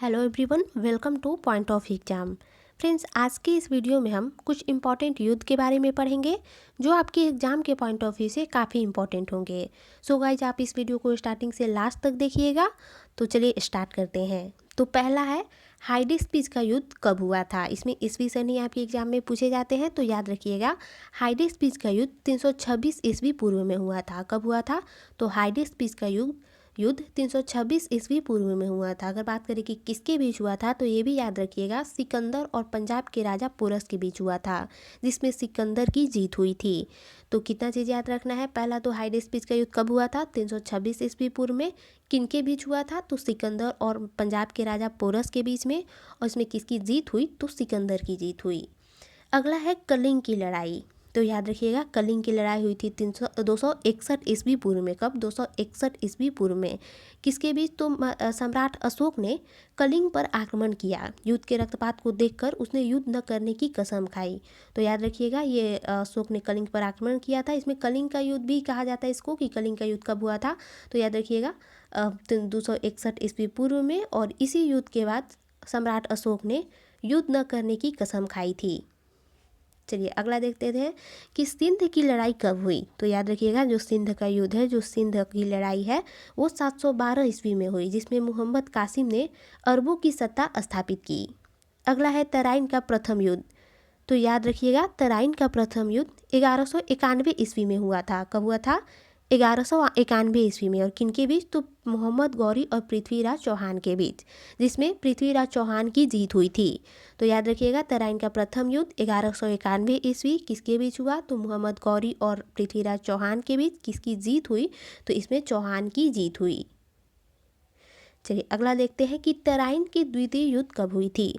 Hello everyone, welcome two point of exam. Friends, आज की इस वीडियो में हम कुछ इम्पॉर्टेंट युद्ध के बारे में पढ़ेंगे जो आपके एग्जाम के पॉइंट ऑफ व्यू से काफ़ी इंपॉर्टेंट होंगे। सो गाइज, आप इस वीडियो को स्टार्टिंग से लास्ट तक देखिएगा। तो चलिए स्टार्ट करते हैं। तो पहला है, हाइडेस्पीस का युद्ध कब हुआ था। इसमें ईस्वी सन ही आपके एग्जाम में पूछे जाते हैं, तो याद रखिएगा हाइडेस्पीस का युद्ध 326 ईस्वी पूर्व में हुआ था। कब हुआ था? तो हाइडेस्पीस का युद्ध 326 ईस्वी पूर्व में हुआ था। अगर बात करें कि किसके बीच हुआ था, तो ये भी याद रखिएगा सिकंदर और पंजाब के राजा पोरस के बीच हुआ था, जिसमें सिकंदर की जीत हुई थी। तो कितना चीज़ याद रखना है। पहला तो हाइडेस्पीस का युद्ध कब हुआ था? 326 ईस्वी पूर्व में। किनके बीच हुआ था? तो सिकंदर और पंजाब के राजा पोरस के बीच में। और इसमें किसकी जीत हुई? तो सिकंदर की जीत हुई। अगला है कलिंग की लड़ाई। तो याद रखिएगा कलिंग की लड़ाई हुई थी 261 ईस्वी पूर्व में। कब? 261 ईस्वी पूर्व में। किसके बीच? तो सम्राट अशोक ने कलिंग पर आक्रमण किया। युद्ध के रक्तपात को देखकर उसने युद्ध न करने की कसम खाई। तो याद रखिएगा ये अशोक ने कलिंग पर आक्रमण किया था। इसमें कलिंग का युद्ध भी कहा जाता है इसको, कि कलिंग का युद्ध कब हुआ था। तो याद रखिएगा 261 ईस्वी पूर्व में। और इसी युद्ध के बाद सम्राट अशोक ने युद्ध न करने की कसम खाई थी। चलिए अगला देखते थे कि सिंध की लड़ाई कब हुई। तो याद रखिएगा जो सिंध का युद्ध है, जो सिंध की लड़ाई है, वो 712 ईस्वी में हुई, जिसमें मोहम्मद कासिम ने अरबों की सत्ता स्थापित की। अगला है तराइन का प्रथम युद्ध। तो याद रखिएगा तराइन का प्रथम युद्ध 1191 ईस्वी में हुआ था। कब हुआ था? 1191 ईस्वी में। और किनके बीच? तो मोहम्मद गौरी और पृथ्वीराज चौहान के बीच, जिसमें पृथ्वीराज चौहान की जीत हुई थी। तो याद रखिएगा तराइन का प्रथम युद्ध 1191 ईस्वी किसके बीच हुआ? तो मोहम्मद गौरी और पृथ्वीराज चौहान के बीच। किसकी जीत हुई? तो इसमें चौहान की जीत हुई। चलिए अगला देखते हैं कि तराइन की द्वितीय युद्ध कब हुई थी।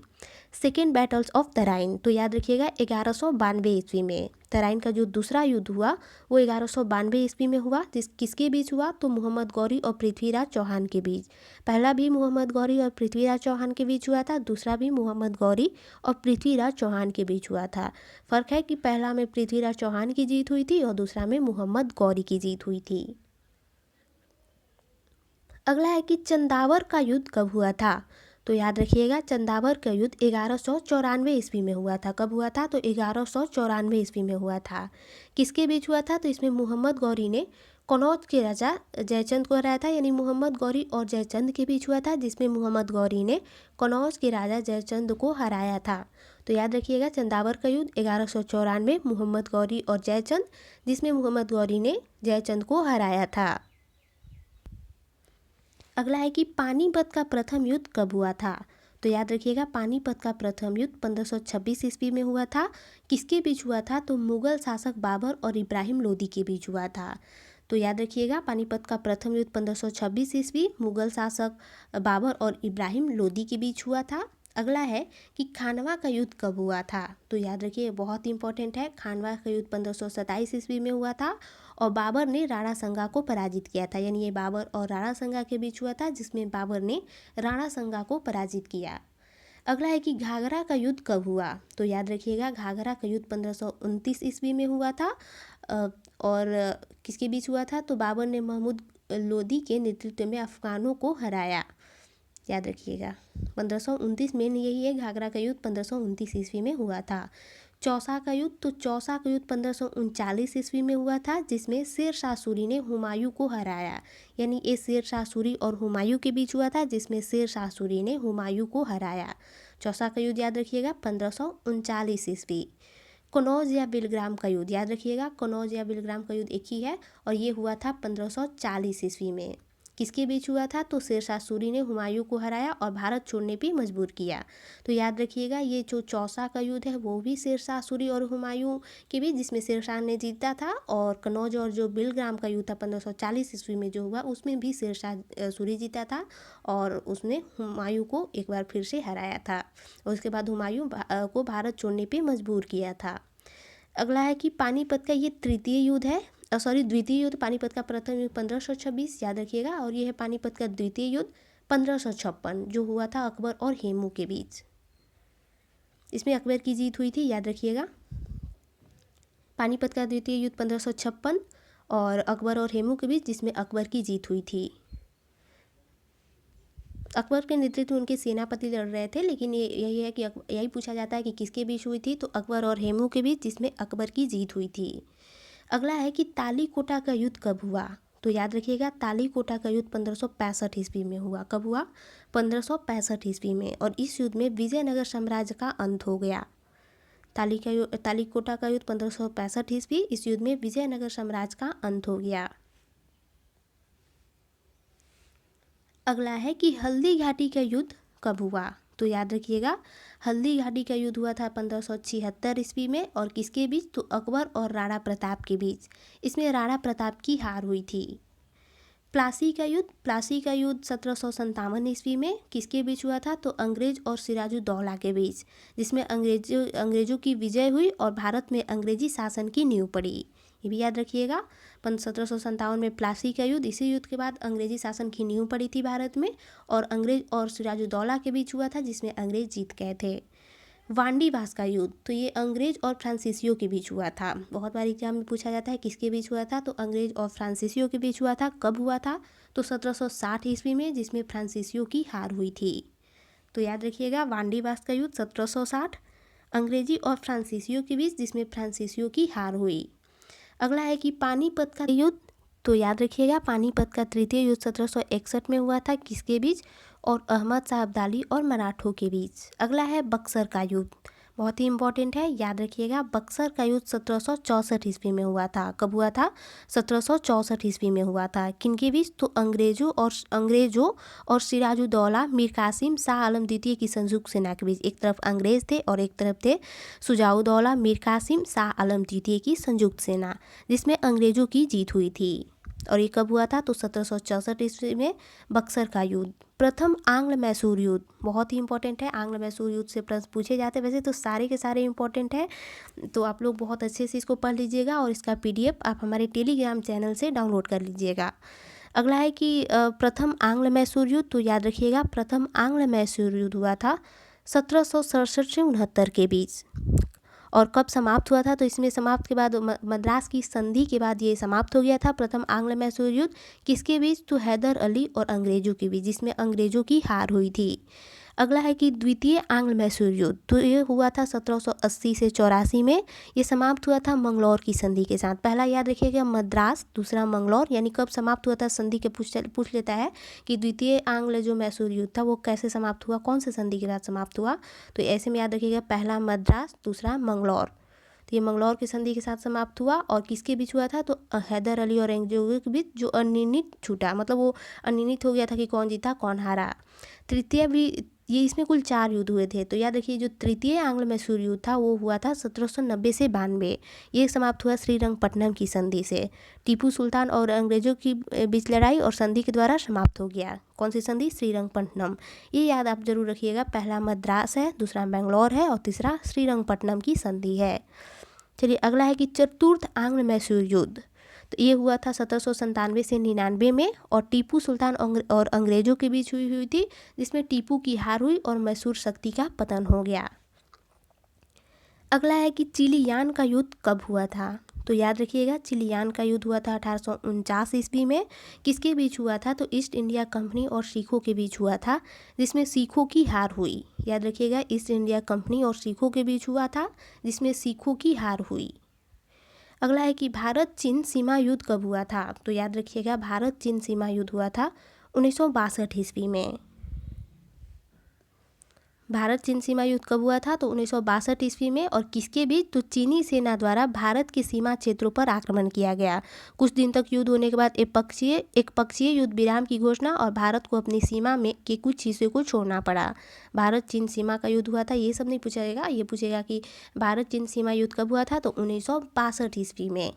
Second battles of Tarain. तो याद रखिएगा 1192 ईस्वी में। तराइन का जो दूसरा युद्ध हुआ वो 1192 ईस्वी में हुआ। किसके बीच हुआ? तो मोहम्मद गौरी और पृथ्वीराज चौहान के बीच। पहला भी मोहम्मद गौरी और पृथ्वीराज चौहान के बीच हुआ था, दूसरा भी मोहम्मद गौरी और पृथ्वीराज चौहान के बीच हुआ था। फर्क है कि पहला में पृथ्वीराज चौहान की जीत हुई थी और दूसरा में मोहम्मद गौरी की जीत हुई थी। अगला है कि चंदावर का युद्ध कब हुआ था। तो याद रखिएगा चंदावर का युद्ध 1194 ईस्वी में हुआ था। कब हुआ था? तो 1194 ईस्वी में हुआ था। किसके बीच हुआ था? तो इसमें मोहम्मद गौरी ने कनौज के राजा जयचंद को हराया था। यानी मोहम्मद गौरी और जयचंद के बीच हुआ था, जिसमें मोहम्मद गौरी ने कनौज के राजा जयचंद को हराया था। तो याद रखिएगा चंदावर का युद्ध 1194, मोहम्मद गौरी और जयचंद, जिसमें मोहम्मद गौरी ने जयचंद को हराया था। अगला है कि पानीपत का प्रथम युद्ध कब हुआ था। तो याद रखिएगा पानीपत का प्रथम युद्ध 1526 ईस्वी में हुआ था। किसके बीच हुआ था? तो मुगल शासक बाबर और इब्राहिम लोदी के बीच हुआ था। तो याद रखिएगा पानीपत का प्रथम युद्ध 1526 ईस्वी मुगल शासक बाबर और इब्राहिम लोदी के बीच हुआ था। अगला है कि खानवा का युद्ध कब हुआ था। तो याद रखिए बहुत इंपॉर्टेंट है। खानवा का युद्ध 1527 ईस्वी में हुआ था और बाबर ने राणा संगा को पराजित किया था। यानी ये बाबर और राणा संगा के बीच हुआ था, जिसमें बाबर ने राणा संगा को पराजित किया। अगला है कि घाघरा का युद्ध कब हुआ। तो याद रखिएगा घाघरा का युद्ध 1529 ईस्वी में हुआ था। और किसके बीच हुआ था? तो बाबर ने महमूद लोदी के नेतृत्व में अफगानों को हराया। याद रखिएगा 1529 मेन यही है। घाघरा का युद्ध 1529 ईस्वी में हुआ था। चौसा का युद्ध। तो चौसा का युद्ध 1539 ईस्वी में हुआ था, जिसमें शेर शाह सूरी ने हुमायूं को हराया। यानी ये शेर शाह सूरी और हुमायूं के बीच हुआ था, जिसमें शेर शाह सूरी ने हुमायूं को हराया। चौसा का युद्ध याद रखिएगा 1539 ईस्वी। कनौज या बिलग्राम का युद्ध। याद रखिएगा कनौज या बिलग्राम का युद्ध एक ही है और ये हुआ था 1540 ईस्वी में। किसके बीच हुआ था? तो शेर शाह सूरी ने हुमायूं को हराया और भारत छोड़ने पे मजबूर किया। तो याद रखिएगा ये जो चौसा का युद्ध है वो भी शेर शाह सूरी और हुमायूं के बीच, जिसमें शेर शाह ने जीता था। और कनौज और जो बिलग्राम का युद्ध था 1540 ईस्वी में जो हुआ, उसमें भी शेर शाह सूरी जीता था और उसने हुमायूं को एक बार फिर से हराया था। और उसके बाद हुमायूं को भारत छोड़ने पे मजबूर किया था। अगला है कि पानीपत का ये तृतीय युद्ध है। द्वितीय युद्ध। पानीपत का प्रथम युद्ध 1526 याद रखिएगा। और ये है पानीपत का द्वितीय युद्ध 1556, जो हुआ था अकबर और हेमू के बीच। इसमें अकबर की जीत हुई थी। याद रखिएगा पानीपत का द्वितीय युद्ध 1556 और अकबर और हेमू के बीच, जिसमें अकबर की जीत हुई थी। अकबर के नेतृत्व में उनके सेनापति लड़ रहे थे, लेकिन ये यही है कि यही पूछा जाता है कि किसके बीच हुई थी, तो अकबर और हेमू के बीच, जिसमें अकबर की जीत हुई थी। अगला है कि तालीकोटा का युद्ध कब हुआ, तो याद रखिएगा तालीकोटा का युद्ध 1565 ईस्वी में हुआ। कब हुआ? 1565 ईस्वी में। और इस युद्ध में विजयनगर साम्राज्य का अंत हो गया। तालीकोटा का युद्ध 1565 ईस्वी, इस युद्ध में विजयनगर साम्राज्य का अंत हो गया। अगला है कि हल्दी घाटी का युद्ध कब हुआ, तो याद रखिएगा हल्दी घाटी का युद्ध हुआ था 1576 ईस्वी में। और किसके बीच? तो अकबर और राणा प्रताप के बीच। इसमें राणा प्रताप की हार हुई थी। प्लासी का युद्ध 1757 ईस्वी में किसके बीच हुआ था, तो अंग्रेज और सिराजुद्दौला के बीच, जिसमें अंग्रेजों की विजय हुई और भारत में अंग्रेजी शासन की नींव पड़ी। ये भी याद रखिएगा 1757 में प्लासी का युद्ध। इसी युद्ध के बाद अंग्रेजी शासन की नींव पड़ी थी भारत में, और अंग्रेज और सिराजुद्दौला के बीच हुआ था, जिसमें अंग्रेज जीत गए थे। वांडीवास का युद्ध, तो ये अंग्रेज और फ्रांसीसियों के बीच हुआ था। बहुत बार एग्जाम में पूछा जाता है किसके बीच हुआ था, तो अंग्रेज और फ्रांसीसियों के बीच हुआ था। कब हुआ था, तो 1760 ईस्वी में, जिसमें फ्रांसीसियों की हार हुई थी। तो याद रखिएगा वांडीवास का युद्ध 1760, अंग्रेजी और फ्रांसीसियों के बीच, जिसमें फ्रांसीसियों की हार हुई। अगला है कि पानीपत का युद्ध, तो याद रखिएगा पानीपत का तृतीय युद्ध 1761 में हुआ था। किसके बीच? और अहमद शाह अब्दाली और मराठों के बीच। अगला है बक्सर का युद्ध, बहुत ही इंपॉर्टेंट है, याद रखिएगा बक्सर का युद्ध 1764 ईस्वी में हुआ था। कब हुआ था? 1764 ईस्वी में हुआ था। किनके बीच? तो अंग्रेजों और सिराजुद्दौला मीर कासिम शाह आलम द्वितीय की संयुक्त सेना के बीच। एक तरफ अंग्रेज थे और एक तरफ थे सुजाउद्दौला मीर कासिम शाह आलम द्वितीय की संयुक्त सेना, जिसमें अंग्रेजों की जीत हुई थी। और ये कब हुआ था? तो 1764 ईस्वी में बक्सर का युद्ध। प्रथम आंग्ल मैसूर युद्ध, बहुत ही इंपॉर्टेंट है, आंग्ल मैसूर युद्ध से प्रश्न पूछे जाते हैं। वैसे तो सारे के सारे इंपॉर्टेंट है, तो आप लोग बहुत अच्छे से इसको पढ़ लीजिएगा, और इसका PDF आप हमारे टेलीग्राम चैनल से डाउनलोड कर लीजिएगा। अगला है कि प्रथम आंग्ल मैसूर युद्ध, तो याद रखिएगा प्रथम आंग्ल मैसूर युद्ध हुआ था 1767 से 69 के बीच। और कब समाप्त हुआ था? तो इसमें समाप्त के बाद मद्रास की संधि के बाद ये समाप्त हो गया था प्रथम आंग्ल मैसूर युद्ध। किसके बीच? तो हैदर अली और अंग्रेजों के बीच, जिसमें अंग्रेजों की हार हुई थी। अगला है कि द्वितीय आंग्ल मैसूर युद्ध, तो ये हुआ था 1780 से 84 में। ये समाप्त हुआ था मंगलौर की संधि के साथ। पहला याद रखिएगा मद्रास, दूसरा मंगलौर। यानी कब समाप्त हुआ था संधि के पूछ लेता है कि द्वितीय आंग्ल जो मैसूर युद्ध था वो कैसे समाप्त हुआ, कौन से संधि के बाद समाप्त हुआ। तो ऐसे में याद रखिएगा पहला मद्रास, दूसरा मंगलौर। तो ये मंगलौर की संधि के साथ समाप्त हुआ। और किसके बीच हुआ था? तो हैदर अली और अंग्रेजों के बीच, जो अनिर्णित छूटा, मतलब वो अनिर्णित हो गया था कि कौन जीता कौन हारा। तृतीय भी, ये इसमें कुल 4 युद्ध हुए थे। तो याद रखिए जो तृतीय आंग्ल मैसूर युद्ध था वो हुआ था 1790 से 92। ये समाप्त हुआ श्रीरंगपट्टनम की संधि से। टीपू सुल्तान और अंग्रेजों की बीच लड़ाई और संधि के द्वारा समाप्त हो गया। कौन सी संधि? श्रीरंगपट्टनम। ये याद आप जरूर रखिएगा, पहला मद्रास है, दूसरा बेंगलोर है और तीसरा श्रीरंगपट्टनम की संधि है। चलिए अगला है कि चतुर्थ आंग्ल मैसूर युद्ध, तो ये हुआ था 1797 से 99 में, और टीपू सुल्तान और अंग्रेजों के बीच हुई थी, जिसमें टीपू की हार हुई और मैसूर शक्ति का पतन हो गया। अगला है कि चिलियान का युद्ध कब हुआ था? तो याद रखिएगा चिलियान का युद्ध हुआ था 1849 ईस्वी में। किसके बीच हुआ था? तो ईस्ट इंडिया कंपनी और सिखों के बीच हुआ था, जिसमें सिखों की हार हुई। याद रखिएगा ईस्ट इंडिया कंपनी और सिखों के बीच हुआ था, जिसमें सिखों की हार हुई। अगला है कि भारत चीन सीमा युद्ध कब हुआ था? तो याद रखिएगा भारत चीन सीमा युद्ध हुआ था 1962 ईस्वी में। भारत चीन सीमा युद्ध कब हुआ था? तो 1962 ईस्वी में। और किसके बीच? तो चीनी सेना द्वारा भारत के सीमा क्षेत्रों पर आक्रमण किया गया। कुछ दिन तक युद्ध होने के बाद एक पक्षीय युद्ध विराम की घोषणा, और भारत को अपनी सीमा में के कुछ हिस्से को छोड़ना पड़ा। भारत चीन सीमा का युद्ध हुआ था, ये सब नहीं पूछेगा। ये पूछेगा कि भारत चीन सीमा युद्ध कब हुआ था? तो 1962 ईस्वी में।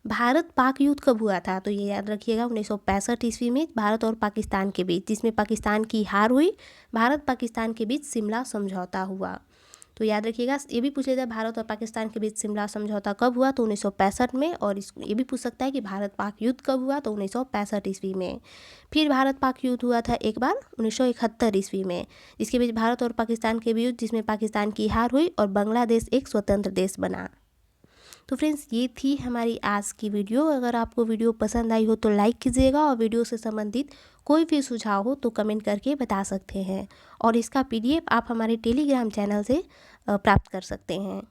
भारत पाक युद्ध कब हुआ था? तो ये याद रखिएगा 1965 ईस्वी में, भारत और पाकिस्तान के बीच, जिसमें पाकिस्तान की हार हुई। भारत पाकिस्तान के बीच शिमला समझौता हुआ। तो याद रखिएगा ये भी पूछ लेता है भारत और पाकिस्तान के बीच शिमला समझौता कब हुआ? तो 1965 में। और ये भी पूछ सकता है कि भारत पाक युद्ध कब हुआ? तो 1965 ईस्वी में। फिर भारत पाक युद्ध हुआ था एक बार 1971 ईस्वी में, जिसके बीच भारत और पाकिस्तान के बीच, जिसमें पाकिस्तान की हार हुई और बांग्लादेश एक स्वतंत्र देश बना। तो फ्रेंड्स ये थी हमारी आज की वीडियो। अगर आपको वीडियो पसंद आई हो तो लाइक कीजिएगा और वीडियो से संबंधित कोई भी सुझाव हो तो कमेंट करके बता सकते हैं। और इसका PDF आप हमारे टेलीग्राम चैनल से प्राप्त कर सकते हैं।